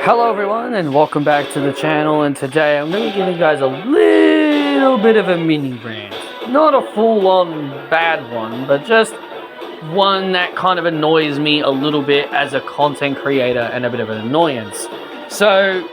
Hello everyone and welcome back to the channel, and today I'm going to give you guys a little bit of a mini rant. Not a full-on bad one, but just one that kind of annoys me a little bit as a content creator and a bit of an annoyance. So,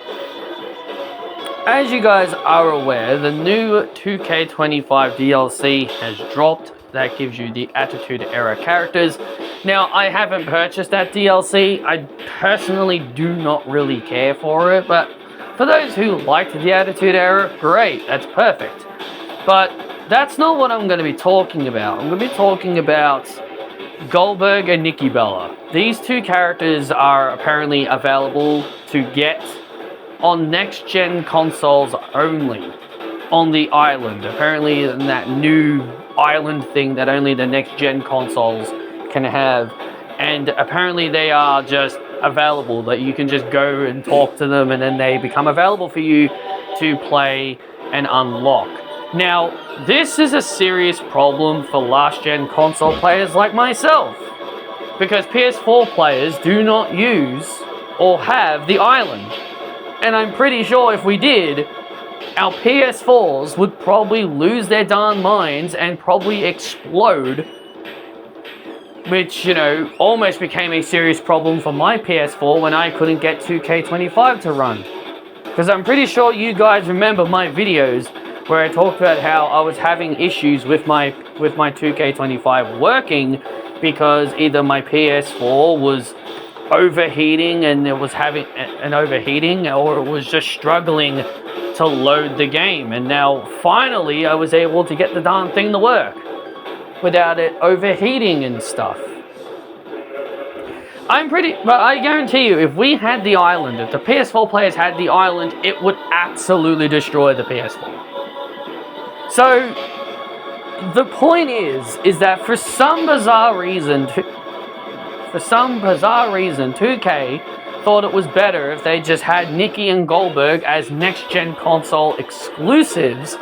as you guys are aware, the new 2K25 DLC has dropped. That gives you the Attitude Era characters. Now, I haven't purchased that DLC. I personally do not really care for it, but for those who liked the Attitude Era, great, that's perfect. But that's not what I'm going to be talking about. I'm going to be talking about Goldberg and Nikki Bella. These two characters are apparently available to get on next-gen consoles only on the island. Apparently in that new island thing that only the next-gen consoles can have, and apparently they are just available, that you can just go and talk to them and then they become available for you to play and unlock. Now, this is a serious problem for last-gen console players like myself, because PS4 players do not use or have the island. And I'm pretty sure if we did, our PS4s would probably lose their darn minds and probably explode, which, you know, almost became a serious problem for my PS4 when I couldn't get 2K25 to run. Because I'm pretty sure you guys remember my videos where I talked about how I was having issues with my 2K25 working because either my PS4 was overheating and it was having an overheating, or it was just struggling to load the game. And now finally I was able to get the darn thing to work without it overheating and stuff. But I guarantee you, if we had the island, if the PS4 players had the island, it would absolutely destroy the PS4. So the point is that for some bizarre reason 2K thought it was better if they just had Nikki and Goldberg as next-gen console exclusives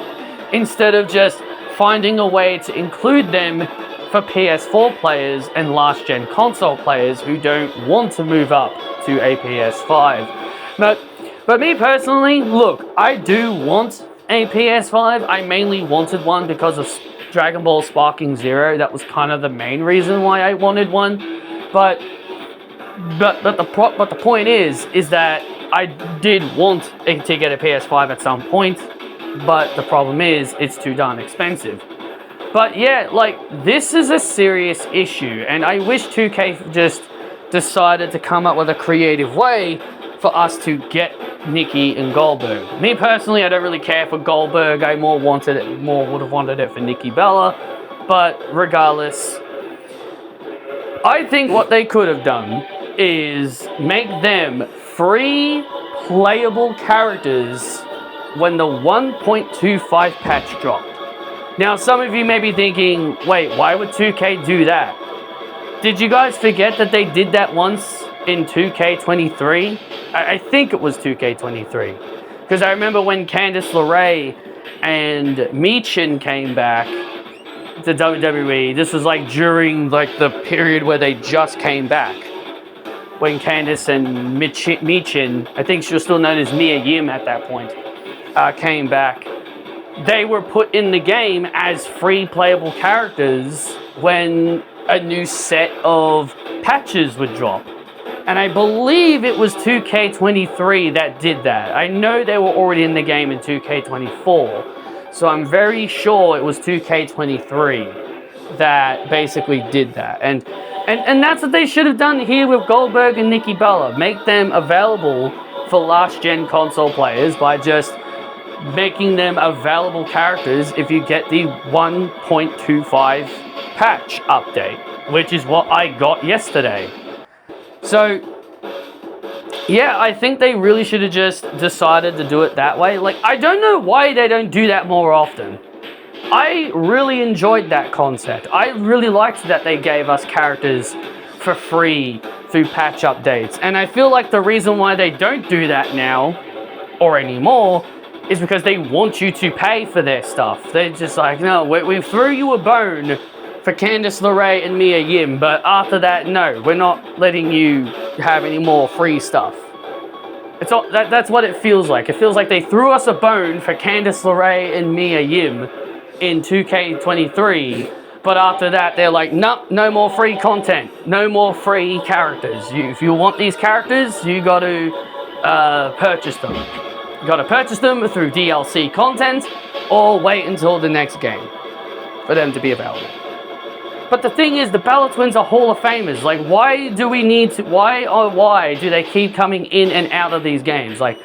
instead of just finding a way to include them for PS4 players and last-gen console players who don't want to move up to a PS5. But me personally, look, I do want a PS5. I mainly wanted one because of Dragon Ball Sparking Zero. That was kind of the main reason why I wanted one. But the point is that I did want to get a PS5 at some point, but the problem is it's too darn expensive. But yeah, like, this is a serious issue, and I wish 2K just decided to come up with a creative way for us to get Nikki and Goldberg. Me personally, I don't really care for Goldberg. I would have wanted it for Nikki Bella, but regardless, I think what they could have done is make them free playable characters when the 1.25 patch dropped. Now, some of you may be thinking, wait, why would 2K do that? Did you guys forget that they did that once in 2K23? I think it was 2K23. Because I remember when Candice LeRae and Michin came back to WWE, this was like during like the period where they just came back. When Candice and Michin, I think she was still known as Mia Yim at that point, came back. They were put in the game as free playable characters when a new set of patches would drop. And I believe it was 2K23 that did that. I know they were already in the game in 2K24. So I'm very sure it was 2K23 that basically did that. And that's what they should have done here with Goldberg and Nikki Bella. Make them available for last-gen console players by just making them available characters if you get the 1.25 patch update, which is what I got yesterday. So, yeah, I think they really should have just decided to do it that way. Like, I don't know why they don't do that more often. I really enjoyed that concept. I really liked that they gave us characters for free through patch updates. And I feel like the reason why they don't do that now, or anymore, is because they want you to pay for their stuff. They're just like, no, we threw you a bone for Candice LeRae and Mia Yim, but after that, no, we're not letting you have any more free stuff. That's what it feels like. It feels like they threw us a bone for Candice LeRae and Mia Yim in 2K23, but after that they're like, nope, no more free content, no more free characters. If you want these characters, you got to purchase them. You got to purchase them through DLC content, or wait until the next game for them to be available. But the thing is, the Bella Twins are Hall of Famers. Like, why do we need to? Why do they keep coming in and out of these games? Like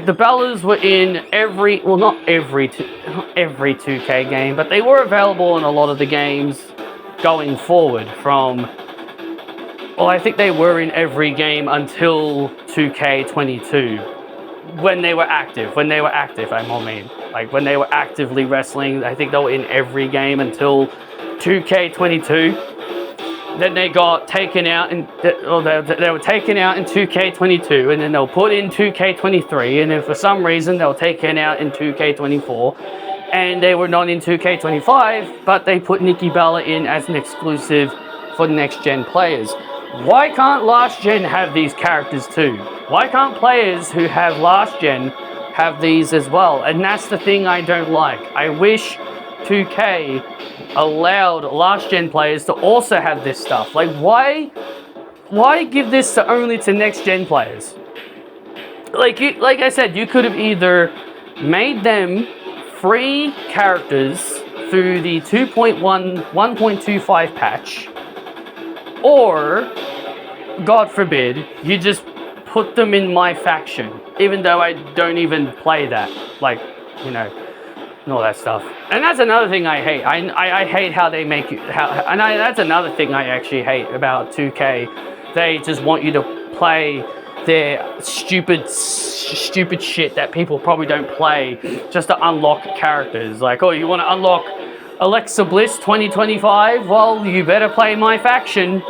the Bellas were in every, well, not every 2K game, but they were available in a lot of the games going forward from. Well, I think they were in every game until 2K22. When they were active, I mean. Like, when they were actively wrestling, I think they were in every game until 2K22. Then they got taken out, they were taken out in 2K22, and then they were put in 2K23, and then for some reason they were taken out in 2K24, and they were not in 2K25, but they put Nikki Bella in as an exclusive for next-gen players. Why can't last gen have these characters too? Why can't players who have last gen have these as well? And that's the thing I don't like. I wish 2K allowed last gen players to also have this stuff. Like, why give this only to next gen players? Like I said, you could have either made them free characters through the 1.25 patch, or, God forbid, you just put them in my faction, even though I don't even play that, like, you know, and all that stuff. And that's another thing I hate. I hate how they make you, that's another thing I actually hate about 2K. They just want you to play their stupid shit that people probably don't play just to unlock characters. Like, oh, you want to unlock Alexa Bliss 2025? Well, you better play my faction.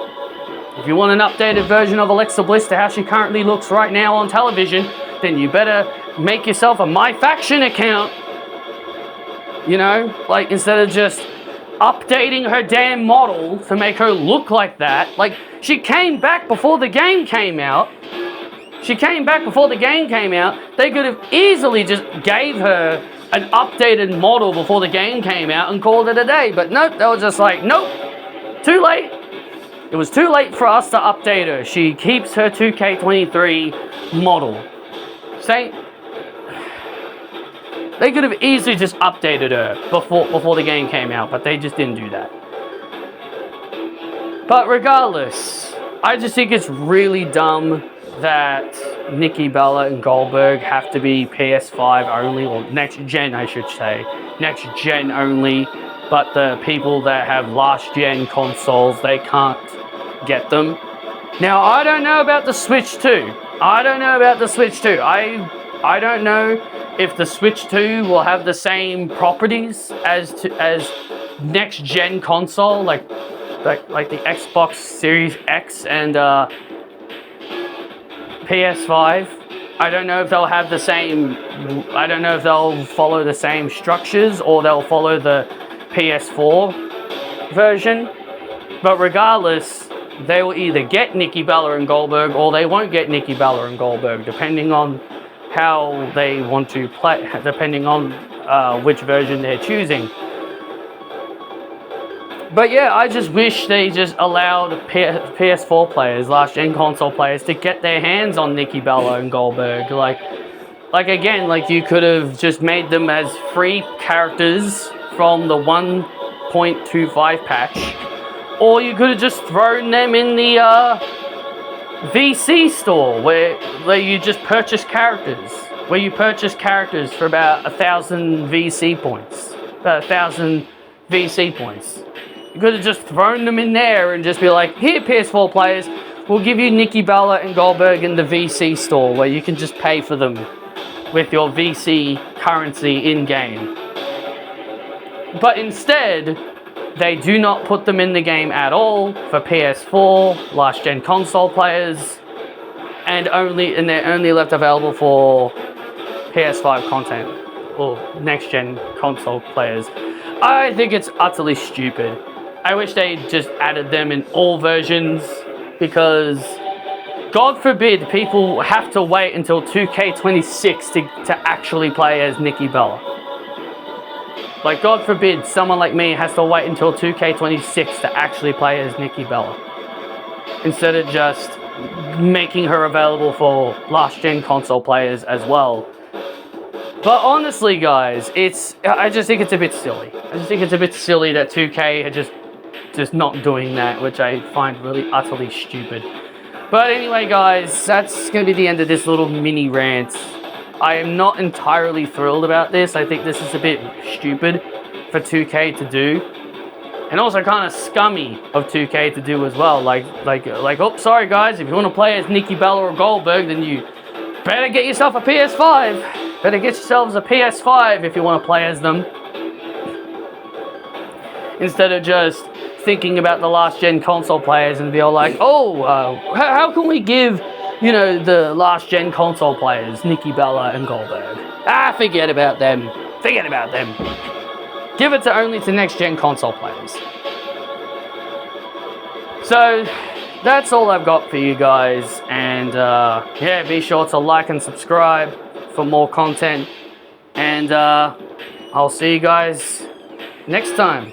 If you want an updated version of Alexa Bliss to how she currently looks right now on television, then you better make yourself a My Faction account. You know, like, instead of just updating her damn model to make her look like that. Like, she came back before the game came out. They could have easily just gave her an updated model before the game came out and called it a day. But nope, they were just like, nope, too late. It was too late for us to update her. She keeps her 2K23 model. They could have easily just updated her before the game came out, but they just didn't do that. But regardless, I just think it's really dumb that Nikki Bella and Goldberg have to be PS5 only, or next gen, I should say. Next gen only, but the people that have last gen consoles, they can't get them. Now, I don't know about the Switch 2. I don't know if the Switch 2 will have the same properties as next gen console, like the Xbox Series X and PS5. I don't know if they'll have the same. I don't know if they'll follow the same structures or they'll follow the PS4 version. But regardless, they will either get Nikki Bella and Goldberg or they won't get Nikki Bella and Goldberg, depending on how they want to play, depending on which version they're choosing. But yeah, I just wish they just allowed PS4 players, last gen console players, to get their hands on Nikki Bella and Goldberg. Like again, like, you could have just made them as free characters from the 1.25 patch, or you could have just thrown them in the VC store where you just purchase characters, for about 1,000 VC points. You could have just thrown them in there and just be like, here, PS4 players, we'll give you Nikki Bella and Goldberg in the VC store where you can just pay for them with your VC currency in-game. But instead, they do not put them in the game at all for PS4, last-gen console players, and they're only left available for PS5 content, or next-gen console players. I think it's utterly stupid. I wish they just added them in all versions, because God forbid people have to wait until 2K26 to actually play as Nikki Bella. Like, God forbid someone like me has to wait until 2K26 to actually play as Nikki Bella, instead of just making her available for last-gen console players as well. But honestly, guys, I just think it's a bit silly. I just think it's a bit silly that 2K are just not doing that, which I find really utterly stupid. But anyway, guys, that's going to be the end of this little mini rant. I am not entirely thrilled about this. I think this is a bit stupid for 2K to do. And also kind of scummy of 2K to do as well. Like, oh, sorry guys, if you want to play as Nikki Bella or Goldberg, then you better get yourself a PS5. Better get yourselves a PS5 if you want to play as them. Instead of just thinking about the last-gen console players and be all like, oh, how can we give, you know, the last-gen console players Nikki Bella and Goldberg? Forget about them. Forget about them. Give it only to next-gen console players. So, that's all I've got for you guys. And, yeah, be sure to like and subscribe for more content. And, I'll see you guys next time.